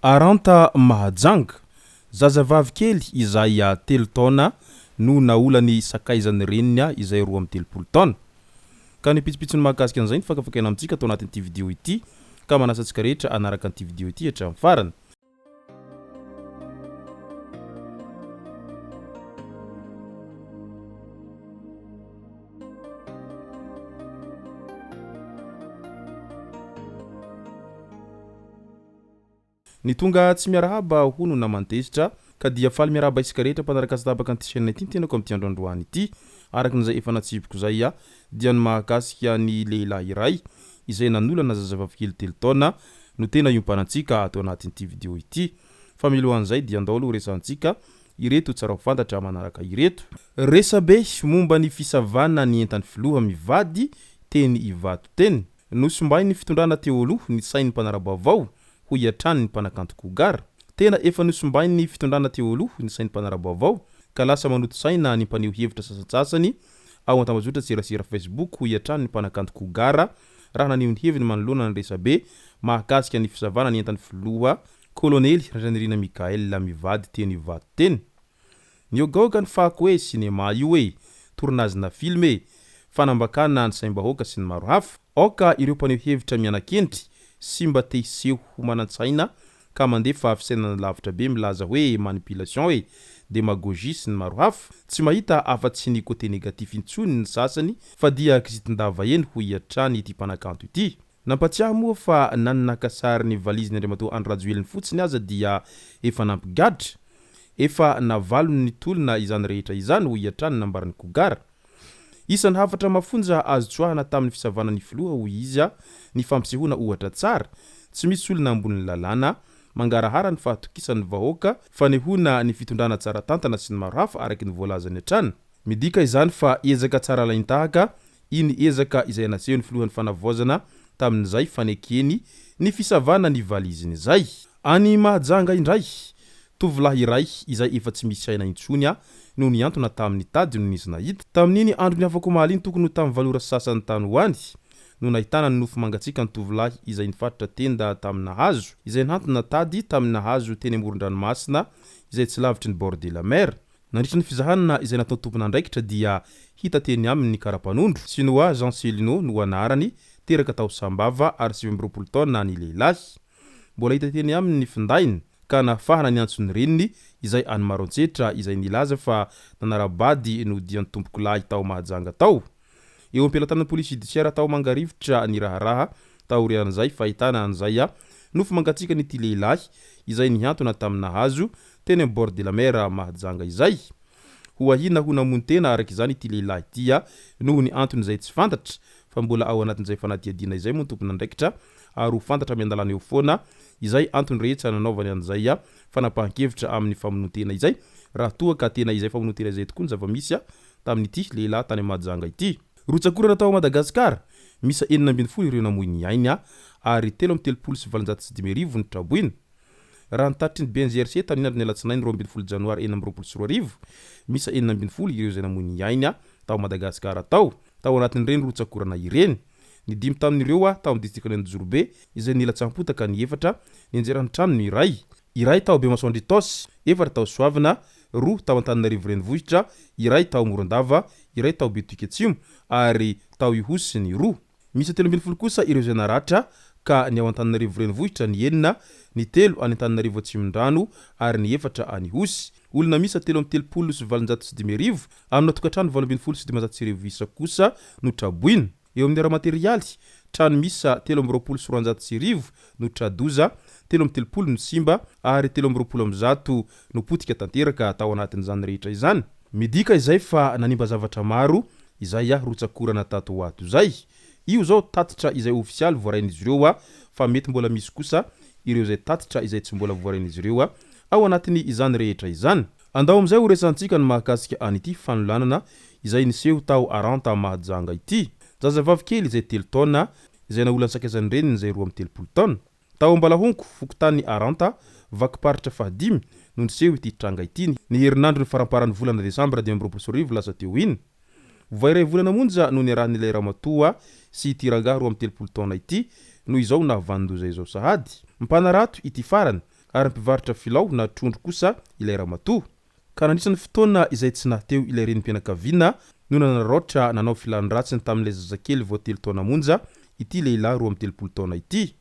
Aranta Mahajanga zazavavy kely izay 3 taona no naolany sakaizany reniny izay 2 taona. Ka ny pitsopitsony mahakasika an'izay ny fakafakaina amintsika atao anatin'ity vidéo ity ka manasantsika rehetra anaraka an'ity vidéo ity hatramin'ny farany. Ny tonga tsy miarahaba hono na mantezitra ka dia faly miarahaba isika rehetra mpanaraka sy tabaka an'ity chaîne ity tenako amin'ity androandroany ity arakin'izay efa natsipiko zay dia ny mahakasika ny lehilahy iray izay nanolana zazavavy kely 3 taona no tena iomparantsika atao anatin'ity vidéo ity. Fa milohan'izay dia andao aloha resantsika ireto tsara ho fantatra manaraka ireto. Resabe momba ny fisavana ny entany filoha mivady teny ivato teny nosombainy ny fitondrana teo aloha ny sain'ny mpanarabavao ho iatrany ny mpanakanto Kogara. Tena efa nosombainy ny fitondrana teo aloha ny sain'ny mpanarabavao ka lasa manoto saina ny mpaneho hevitra sasatsasany ao an-tambazotra serasera Facebook ho iatrany ny mpanakanto Kogara raha naneho ny heviny manoloana ny Resabe mahakasika ny fisavana ny entany filoha Kolonely Randrianirina Mikael mivady teny ivato teny. Niogaoga ny fako hoe sinema io hoe tournage-na film fanambakana ny saim-bahoaka sy ny maro hafa. Oka ireo mpaneho hevitra mianakentry sy mba te hiseho ho manan-tsaina ka mandefa fisainana lavitra be milaza hoe manipulation hoe démagogie sy ny maro hafa. Tsy mahita afa-tsy ny côté négatif intsony ny sasany fa dia kizitindava eny ho iatrany ity mpanakanto ity. Nampatsiahy moa fa nanakasary ny valiziny Andriamatoa Andry Rajoelina fotsiny aza dia efa nampigadra efa navalony ny tolona izany rehetra izany ho iatrany nambarany Kogara. Isan'ny hafatra mafonja azo tsoahana tamin'ny fisavana ny filoha ho izy ny fampisehoana ohatra tsara tsy misy olona ambony lalàna mangarahara ny fahatokisan'ny vahoaka fanehoana ny fitondrana tsara tantana sy ny maro hafa araky ny voalazany hatrany. Midika izany fa ezaka tsara laintahaka iny ezaka izay naseho ny filohan'ny fanavoazana tamin'izay fanekeny ny fisavana ny valiziny izay. Any Mahajanga indray tovolahy iray izay efa tsy misy aina intsony no niantona tamin'ny tady no nisy nahita. Tamin'iny andro ny afako mahaliany tokony ho tamin'ny valora sasany tany hoany no nahitana ny nofo mangatsika ny tovolahy izay nifaritra tenda tamin'ny hazo izay nihantona tady tamin'ny hazo teny amoron-dranomasina izay tsy lavitry ny bord de la mer. Nandritra ny fizahanana izay natao tompona andraikitra dia hita teny amin'ny karapanondro Sinoa Jean Celino no anarany teraka tao sambava ary 20 taona ny lehilahy. Mbola hita teny amin'ny findainy ka nafahana ny antsony reniny izay any Maroantsetra izay nilaza fa nanarabady no dian'ny tompoko lahy tao Mahajanga tao. Eo ampelantanan'ny polisy judiciaire tao mangarivotra ny raharaha tao rian'izay fahitana an'izay nofo mangatsika nyity lehilahy izay nihantona tamin'ny hazo teny amin'ny bord de la mer Mahajanga izay. Ho ahina ho namony tena araka izany ity lehilahy ity noho ny antony izay tsy fantatra fa mbola ao anatin'izay fanadihadiana izay moa tompona andraikitra ary ho fantatra miandalana eo foana izay antony rehetra nanaovany an'izay fanapahan-kevitra amin'ny famonoantena izay raha toa ka tena izay famonoantena izay tokoa ny zava-misy tamin'ity lehilahy tany Mahajanga ity. Rotsakorana tao Madagasikara misa 40 ireo namoy ny ainy ary 330 ny traboiny. Raha nitatry ny BNGRC tamin'ny andro ny alatsinainy 12 janoary 2024 misa 40 ireo izay namoy ny ainy tao Madagasikara tao anatin'ireny rotsakorana ireny. Ny 5 tamin'ireo tao amin'ny distriktan'ny Anjorobe izay nilatsampotaka ny 4 ny anjeran'ny trano ny iray tao Bemasondry Tos, 4 tao Soavina, 2 tao Antananarivo renivohitra, iray tao Morondava, iray tao Betuika Atsimo ary tao Ihosy ny 2. Misy 13 kosa ireo izay naratra ka ny ao Antananarivo renivohitra ny 9, ny 3 any Antananarivo Atsimondrano ary ny 4 any Ihosy. Olona misa 330 amina tokantrano 20 isa kosa no traboiny. Eo amin'ny ara-materialy trano misa 320 no tradoza, 30 no simba ary 30 no potika tanteraka tao anatin'izany rehetra izany. Midika izay fa nanimba zavatra maro izay rotsakorana tato ho ato zay. Io zao tatitra izay ofisialy voarain'izy ireo fa mety mbola misy kosa ireo izay tatitra izay tsy mbola voarain'izy ireo ao anatin'ny izany rehetra izany. Andao am'izay ho resantsika ny mahakasika an'ity fanolanana izay niseho tao Aranta Mahajanga ity. Zazavavy kely izay 3 taona izay naolany sakaizany reniny izay 13 taona. Tao Ambalahonko fokotany Aranta vakiparitra fahadimy no niseho ity tranga ity ny herinandro ny faramparany volana Desambra 2024 lasa teo iny. Vairay volana monja no niarahan'ilay Ramatoa sy ity rangahy 13 taona ity no izao navandoza izao sahady. Mpanarato ity farany ary mpivarotra filao na trondro kosa ilay ramatoa. Ka nandritran'ny fotoana izay tsy nahteo ilay renim-pianakaviana no nanaraotra nanao filan-dratsiny tamin'ilay zazakely vao 3 taona monja ity lehilahy 12 taona ity.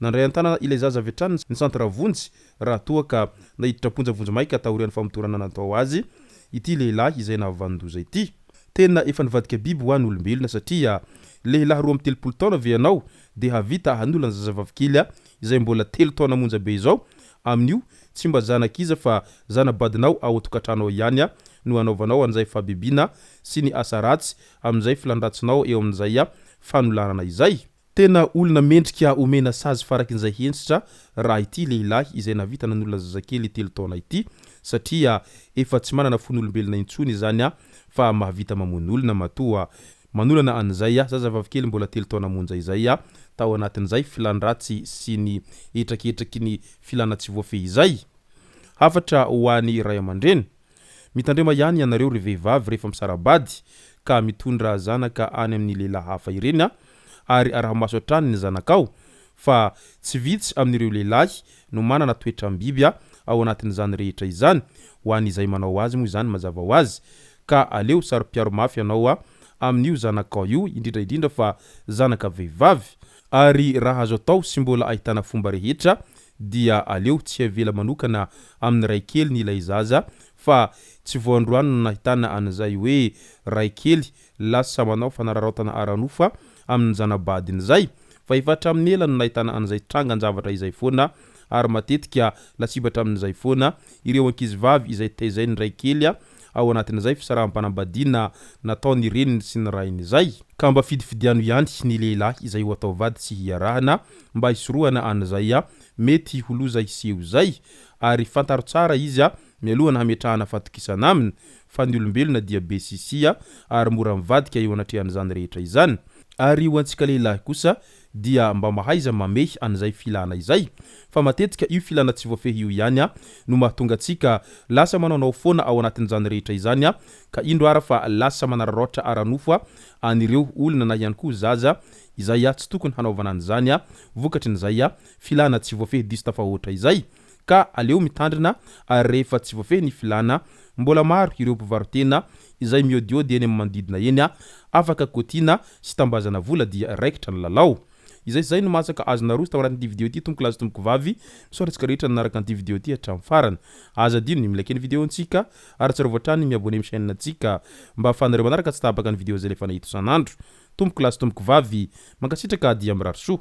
Nandray an-tanana ilay zaza avy hatrany ny santravonjy raha toa ka nahiditra-ponjavonjy maika ataorian'ny famotorana natao azy ity lehilahy izay nahavandoza ity. Tena efa nivadika biby ho an'ny olombelona satria lehilahy 13 taona ve ianao dia havita hanolana zazavavikely izay mbola 3 taona monja be izao amin'io tsy mba zanakiza fa zanabadinao ao atokantranao ihany no anaovanao an'izay fabibiana sy ny asa ratsy amin'izay filandratsinao eo amin'izay fanolanana izay. Tena olona mendrika omena sazy farakin'izay hentsitra raha ity lehilahy izay navita nanolana zazakely 3 taona ity satria efa tsy manana fon'olombelona intsony izany fa mahavita mamono olona matoa manolana an'izay zazavavikely mbola 3 taona monja izay tao anatin'izay filan-dratsy sy ny etraketraky ny filana tsy voafehy izay. Hafatra ho an'ny ray aman-dreny, mitandrema ihany ianareo ry vehivavy rehefa misarabady ka mitondra zanaka any amin'ny lehilahy hafa ireny ary araha-maso hatrany ny zanakao fa tsy vitsy amin'ireo lehilahy no manana toetram-biby ao anatin'izany rehetra izany ho an'izay manao azy moa izany mazava ho azy. Ka aleo saro-piaro mafy ianao amin'io zanakao io indrindra fa zanaka vehivavy ary raha azo atao sy mbola ahitana fomba rehetra dia aleo tsy avela manokana amin'ny ray kely ny ilay zaza fa tsy voandroano no nahitana an'izay hoe ray kely lasa manao fanararaotana aranofa amin'ny zanabadiny izay fa efa hatramin'ny ela no nahitana an'izay trangan-javatra izay foana ary matetika lasibatra amin'izay foana ireo ankizivavy izay taizay ny ray kely ao anatin'izay fisarahampanambadiana nataony reniny sy ny rainy izay ka mba fidifidiano ihany ny lehilahy izay ho atao vady tsy hiarahana mba hisorohana an'izay mety holoza iseho izay ary fantaro tsara izy mialohana hametrahana fatokisana aminy fa ny olombelona dia be sisia ary mora mivadika eo anatrehan'izany rehetra izany. Ary ho antsika lehilahy kosa dia mba mahaiza mamehy an'izay filana izay fa matetika io filana tsy voafehy io ihany no mahatonga antsika lasa manaonao foana ao anatin'izany rehetra izany ka indro ara fa lasa manararaotra aranofo an'ireo olona na ihany koa zaza izay tsy tokony hanaovana an'izany vokatry n'izay filana tsy voafehy diso tafahoatra izay. Ka aleo mitandrina ary rehefa tsy voafehy ny filana mbola maro ireo mpivarotena izay miodiody eny amin'ny manodidina eny afaka kotiana sy tambazana vola dia raikitra ny lalao. Izay no masaka azona rozy tao anatin'ity video ity tompoko laza tompoko vavy misaotratsika rehetra nanaraka an'ity video ity hatramin'ny farany. Aza dino ny milike ny video antsika ary tsara voatrany miabone amin'ny chaîne antsika mba ahafahanareo manaraka tsy tabaka ny video zay lefa nahito isan'andro. Tompoko laza tompoko vavy mankasitraka dia am'rary soa.